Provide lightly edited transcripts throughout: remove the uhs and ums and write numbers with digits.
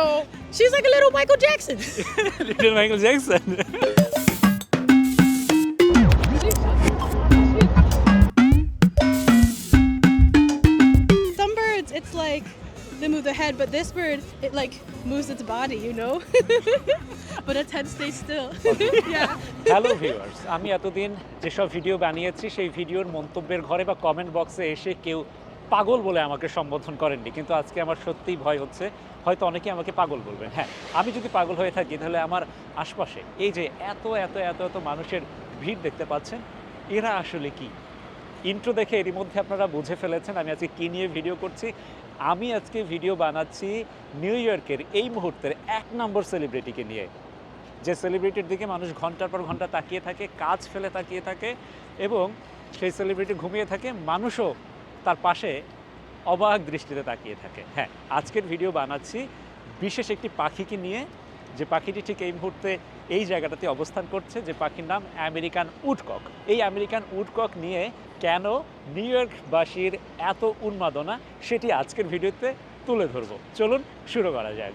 So she's like a little Michael Jackson. Little Michael Jackson. Some birds, it's like they move their head, but this bird, it like moves its body, you know? But its head stays still. Yeah. Hello viewers, আমি এতদিন যেসব video বানিয়েছি সেই ভিডিওর মন্তব্যের ঘরে বা comment বক্সে এসে কেউ পাগল বলে আমাকে সম্বোধন করেননি, কিন্তু আজকে আমার সত্যিই ভয় হচ্ছে হয়তো অনেকে আমাকে পাগল বলবেন। হ্যাঁ, আমি যদি পাগল হয়ে থাকি তাহলে আমার আশপাশে এই যে এত এত এত এত মানুষের ভিড় দেখতে পাচ্ছেন, এরা আসলে কি? ইন্ট্রো দেখে এরই মধ্যে আপনারা বুঝে ফেলেছেন আমি আজকে কী নিয়ে ভিডিও করছি। আমি আজকে ভিডিও বানাচ্ছি নিউ ইয়র্কের এই মুহূর্তের 1 নম্বর সেলিব্রিটিকে নিয়ে, যে সেলিব্রিটির দিকে মানুষ ঘন্টার পর ঘন্টা তাকিয়ে থাকে, কাজ ফেলে তাকিয়ে থাকে, এবং সেই সেলিব্রিটি ঘুমিয়ে থাকে, মানুষও তার পাশে অবাক দৃষ্টিতে তাকিয়ে থাকে। হ্যাঁ, আজকের ভিডিও বানাচ্ছি বিশেষ একটি পাখিকে নিয়ে, যে পাখিটি ঠিক এই মুহূর্তে এই জায়গাটাতে অবস্থান করছে, যে পাখির নাম আমেরিকান উডকক। এই আমেরিকান উডকক নিয়ে কেন নিউ ইয়র্কবাসীর এত উন্মাদনা সেটি আজকের ভিডিওতে তুলে ধরবো। চলুন শুরু করা যাক।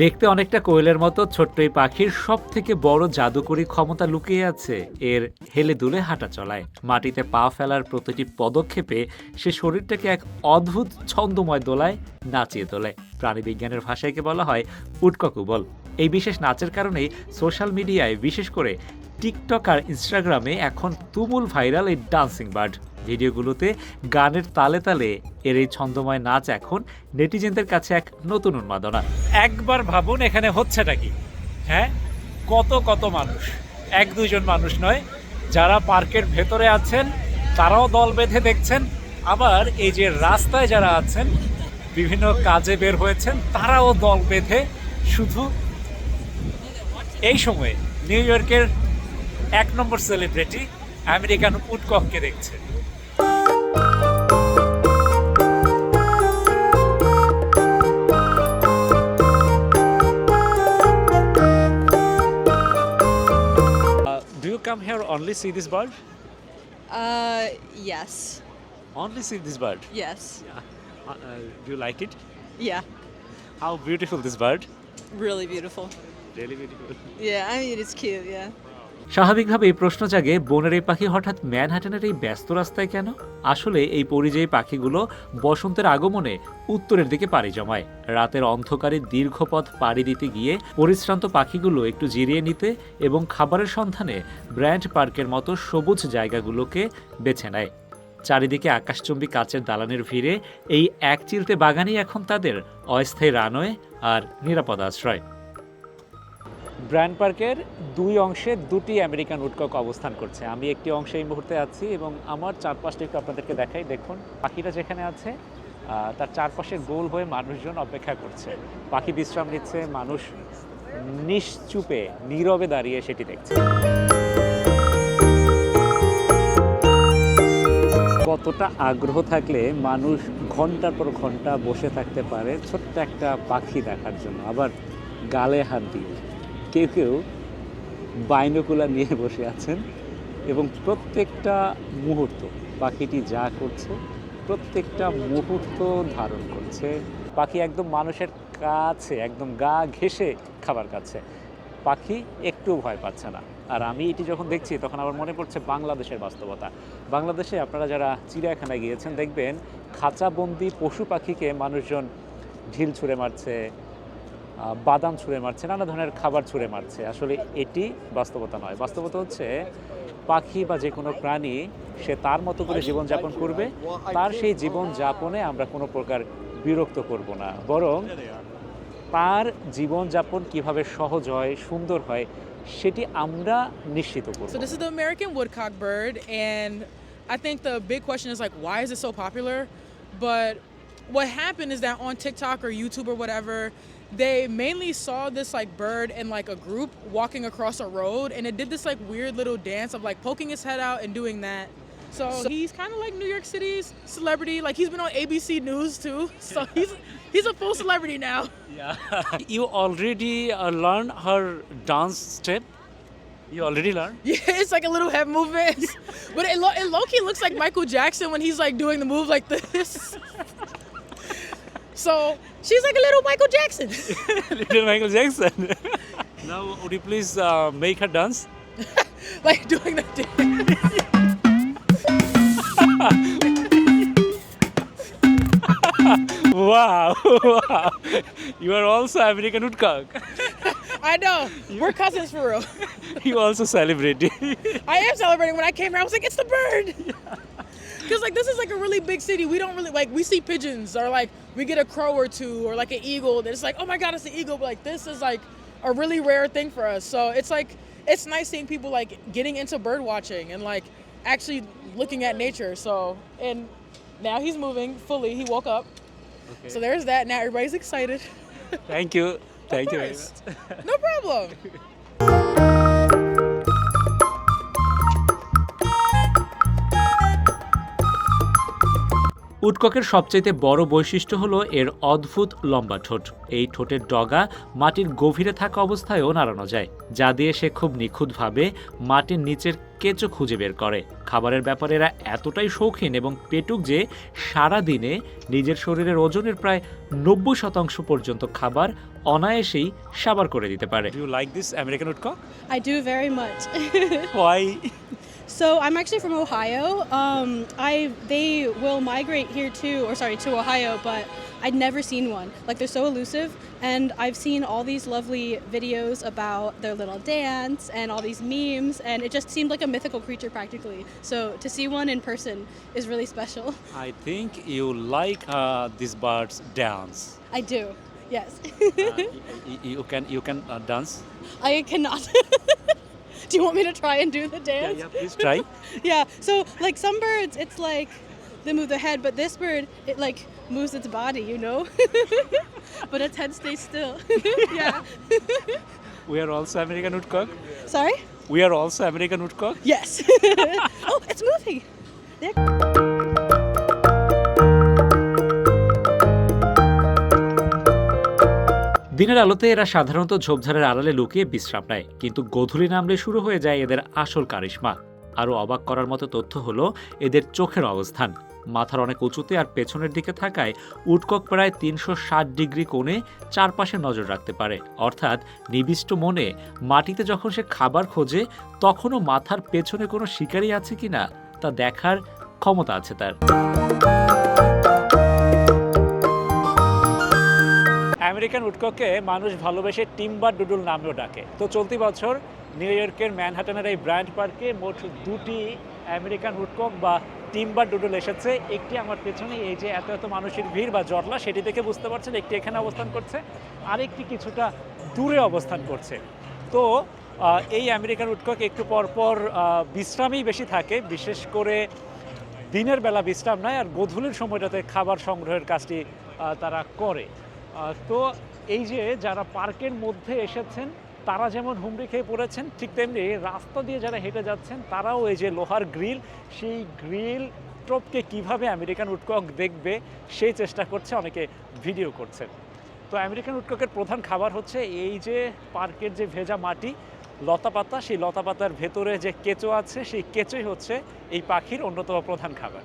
দেখতে অনেকটা কোয়েলের মতো ছোট্ট এই পাখির সব থেকে বড় জাদুকরী ক্ষমতা লুকিয়ে আছে এর হেলে দুলে হাঁটা চলায়। মাটিতে পা ফেলার প্রতিটি পদক্ষেপে সে শরীরটাকে এক অদ্ভুত ছন্দময় দোলায় নাচিয়ে তোলে। প্রাণীবিজ্ঞানের ভাষায় বলা হয় উডককুবল। এই বিশেষ নাচের কারণেই সোশ্যাল মিডিয়ায়, বিশেষ করে টিকটক আর ইনস্টাগ্রামে এখন তুমুল ভাইরাল এই ডান্সিং বার্ড। ভিডিওগুলোতে গানের তালে তালে এর এই ছন্দময় নাচ এখন নেটিজেনদের কাছে এক নতুন উন্মাদনা। একবার ভাবুন এখানে হচ্ছেটা কি? হ্যাঁ, কত কত মানুষ, 1-2 মানুষ নয়, যারা পার্কের ভেতরে আছেন তারাও দল বেঁধে দেখছেন, আবার এই যে রাস্তায় যারা আছেন বিভিন্ন কাজে বের হয়েছেন তারাও দল বেঁধে শুধু এই সময়ে নিউ ইয়র্কের 1 নম্বর সেলিব্রিটি আমেরিকান উডকককে দেখছে। Do you come here only see this bird? Yes. Only see this bird? Yes. Do you like it? Yeah. How beautiful this bird? Really beautiful. Really beautiful. Yeah, I mean, it's cute, yeah. স্বাভাবিকভাবে এই প্রশ্ন জাগে, বনের এই পাখি হঠাৎ ম্যানহাটনের এই ব্যস্ত রাস্তায় কেন? আসলে এই পরিযায়ী পাখিগুলো বসন্তের আগমনে উত্তরের দিকে পাড়ি জমায়। রাতের অন্ধকারে দীর্ঘ পথ পাড়ি দিতে গিয়ে পরিশ্রান্ত পাখিগুলো একটু জিরিয়ে নিতে এবং খাবারের সন্ধানে ব্র্যান্ড পার্কের মতো সবুজ জায়গাগুলোকে বেছে নেয়। চারিদিকে আকাশচুম্বী কাচের দালানের ভিড়ে এই এক চিলতে বাগানই এখন তাদের অস্থায়ী রানওয়ে আর নিরাপদ আশ্রয়। ব্র্যান্ড পার্কের 2 অংশে 2টি আমেরিকান উডকক অবস্থান করছে। আমি একটি অংশে এই মুহূর্তে আছি এবং আমার চারপাশটা একটু আপনাদেরকে দেখাই। দেখুন, পাখিটা যেখানে আছে তার চারপাশে গোল হয়ে মানুষজন অপেক্ষা করছে। পাখি বিশ্রাম নিচ্ছে, মানুষ নিশ্চুপে নীরবে দাঁড়িয়ে সেটি দেখছে। কতটা আগ্রহ থাকলে মানুষ ঘন্টার পর ঘন্টা বসে থাকতে পারে ছোট্ট একটা পাখি দেখার জন্য, আবার গালে হাত দিয়ে। কেউ কেউ বাইনোকুলার নিয়ে বসে আছেন এবং প্রত্যেকটা মুহূর্ত পাখিটি যা করছে প্রত্যেকটা মুহূর্ত ধারণ করছে। পাখি একদম মানুষের কাছে, একদম গা ঘেঁষে খাবার খাচ্ছে। পাখি একটু ভয় পাচ্ছে না। আর আমি এটি যখন দেখছি তখন আমার মনে পড়ছে বাংলাদেশের বাস্তবতা। বাংলাদেশে আপনারা যারা চিড়িয়াখানায় গিয়েছেন দেখবেন খাঁচাবন্দি পশু পাখিকে মানুষজন ঢিল ছুঁড়ে মারছে, বাদাম ছুঁড়ে মারছে, নানা ধরনের খাবার ছুঁড়ে মারছে। আসলে এটি বাস্তবতা নয়। বাস্তবতা হচ্ছে পাখি বা যে কোনো প্রাণী সে তার মতো করে জীবনযাপন করবে, তার সেই জীবনযাপনে আমরা কোনো প্রকার বিরক্ত করব না, বরং তার জীবনযাপন কিভাবে সহজ হয়, সুন্দর হয় সেটি আমরা নিশ্চিত করব। So this is the American woodcock bird, and I think the big question is like, why is it so popular? But what happened is that on TikTok or YouTube or whatever, they mainly saw this like bird in like a group walking across a road, and it did this like weird little dance of like poking his head out and doing that. So he's kind of like New York City's celebrity. Like he's been on ABC News too. So he's a full celebrity now. Yeah. You already learned her dance step? You already learned? Yeah, it's like a little head movement. But it low-key looks like Michael Jackson when he's like doing the move like this. So she's like a little Michael Jackson. Little Michael Jackson. Now, would you please make her dance? Like doing the dance. Wow, wow. You are also American woodcock. I know. We're cousins for real. You also celebrate. I am celebrating. When I came here, I was like, it's the bird. Because like this is like a really big city. We don't really like we see pigeons or like we get a crow or two or like an eagle. It's like, oh my god, it's an eagle. But like this is like a really rare thing for us. So it's like it's nice seeing people like getting into bird watching and like actually looking at nature. So and now he's moving fully. He woke up. Okay. So there's that. Now everybody's excited. Thank you. Thank Of you very course. much. No problem. উডককের সবচাইতে বড় বৈশিষ্ট্য হলো এর অদ্ভুত লম্বা ঠোঁট। এই ঠোঁটের ডগা মাটির গভীরে থাকা অবস্থায়ও নাড়ানো যায়, যা দিয়ে সে খুব নিখুঁতভাবে মাটির নিচের কেঁচো খুঁজে বের করে। খাবারের ব্যাপারে এরা এতটাই শৌখিন এবং পেটুক যে সারা দিনে নিজের শরীরের ওজনের প্রায় 90% পর্যন্ত খাবার অনায়াসেই সাবার করে দিতে পারে। Do you like this American woodcock? I do very much. Why? So I'm actually from Ohio. They will migrate here too, or sorry, to Ohio, but I'd never seen one. Like they're so elusive, and I've seen all these lovely videos about their little dance and all these memes, and it just seemed like a mythical creature practically. So to see one in person is really special. I think you like this bird's dance. I do, yes. You can dance? I cannot. Do you want me to try and do the dance? Yeah, please try. Yeah, so like some birds, it's like they move their head, but this bird, it like moves its body, you know? But its head stays still. Yeah. We are also American woodcock. Sorry? We are also American woodcock. Yes. Oh, it's moving. There. দিনের আলোতে এরা সাধারণত ঝোপঝাড়ের আড়ালে লুকিয়ে বিশ্রাম নেয়, কিন্তু গোধূলি নামলে শুরু হয়ে যায় এদের আসল কারিশমা। আরও অবাক করার মতো তথ্য হলো এদের চোখের অবস্থান। মাথার অনেক উঁচুতে আর পেছনের দিকে থাকায় উডকক প্রায় 360 ডিগ্রি কোণে চারপাশে নজর রাখতে পারে। অর্থাৎ নিবিষ্ট মনে মাটিতে যখন সে খাবার খোঁজে, তখনও মাথার পেছনে কোনো শিকারী আছে কিনা তা দেখার ক্ষমতা আছে তার। আমেরিকান উডকককে মানুষ ভালোবেসে টিম্বার ডুডল নামেও ডাকে। তো চলতি বছর নিউ ইয়র্কের ম্যানহাটনের এই ব্রায়ান্ট পার্কে মোট 2টি আমেরিকান উডকক বা টিম্বার ডুডল এসেছে। একটি আমার পেছনে, এই যে এত এত মানুষের ভিড় বা জটলা, সেটি দেখে বুঝতে পারছেন একটি এখানে অবস্থান করছে, আরেকটি কিছুটা দূরে অবস্থান করছে। তো এই আমেরিকান উডকক একটু পরপর বিশ্রামেই বেশি থাকে, বিশেষ করে দিনের বেলা বিশ্রাম নেয় আর গোধূলির সময়টাতে খাবার সংগ্রহের কাজটি তারা করে। তো এই যে যারা পার্কের মধ্যে এসেছেন তারা যেমন হুমড়ি খেয়ে পড়েছেন, ঠিক তেমনি রাস্তা দিয়ে যারা হেঁটে যাচ্ছেন তারাও এই যে লোহার গ্রিল, সেই গ্রিল টপকে কিভাবে আমেরিকান উডকক দেখবে সেই চেষ্টা করছে, অনেকে ভিডিও করছেন। তো আমেরিকান উডককের প্রধান খাবার হচ্ছে এই যে পার্কের যে ভেজা মাটি, লতাপাতা, সেই লতাপাতার ভেতরে যে কেঁচো আছে সেই কেঁচোই হচ্ছে এই পাখির অন্যতম প্রধান খাবার।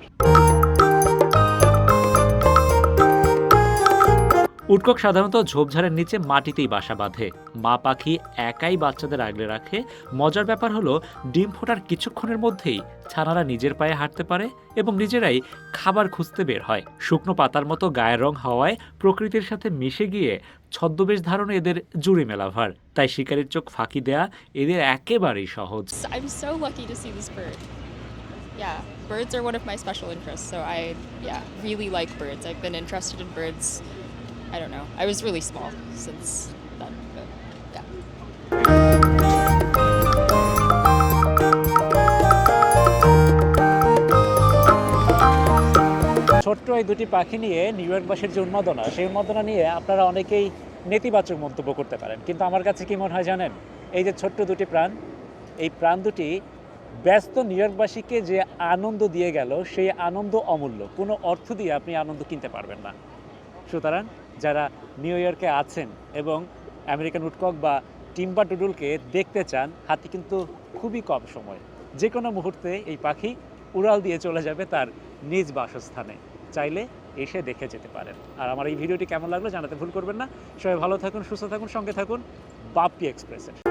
উডকক সাধারণত ঝোপঝাড়ের নিচে মাটিতেই বাসা বাঁধে। মা পাখি একাই বাচ্চাদের আগলে রাখে। মজার ব্যাপার হলো ডিম ফোটার কিছুক্ষণের মধ্যেই ছানারা নিজের পায়ে হাঁটতে পারে এবং নিজেরাই খাবার খুঁজতে বের হয়। শুকনো পাতার মতো গায়ের রং হওয়ায় প্রকৃতির সাথে মিশে গিয়ে ছদ্মবেশ ধারণে এদের জুড়ি মেলা ভার। তাই শিকারীর চোখ ফাঁকি দেয়া এদের একেবারেই সহজ। I'm so lucky to see this bird. Yeah, birds are one of my special interests, so I really like birds. I've been interested in birds, I don't know, I was really small since then, but yeah. ছোট্ট এই দুটি পাখি নিয়ে new ইয়র্কবাসীর যে উন্মাদনা, সেই উন্মাদনা নিয়ে আপনারা অনেকেই নেতিবাচক মন্তব্য করতে পারেন, কিন্তু আমার কাছে কি মনে হয় জানেন? এই যে ছোট্ট দুটি প্রাণ, এই প্রাণ দুটি ব্যস্ত নিউ ইয়র্কবাসীকে যে আনন্দ দিয়ে গেল, সেই আনন্দ অমূল্য। কোনো অর্থ দিয়ে আপনি আনন্দ কিনতে পারবেন না। সুতরাং যারা নিউ ইয়র্কে আছেন এবং আমেরিকান উডকক বা টিম্বার ডুডলকে দেখতে চান, হাতে কিন্তু খুবই কম সময়। যে কোনো মুহূর্তে এই পাখি উড়াল দিয়ে চলে যাবে তার নিজ বাসস্থানে। চাইলে এসে দেখে যেতে পারেন। আর আমার এই ভিডিওটি কেমন লাগলো জানাতে ভুল করবেন না। সবাই ভালো থাকুন, সুস্থ থাকুন, সঙ্গে থাকুন বাপ্পি এক্সপ্রেসের।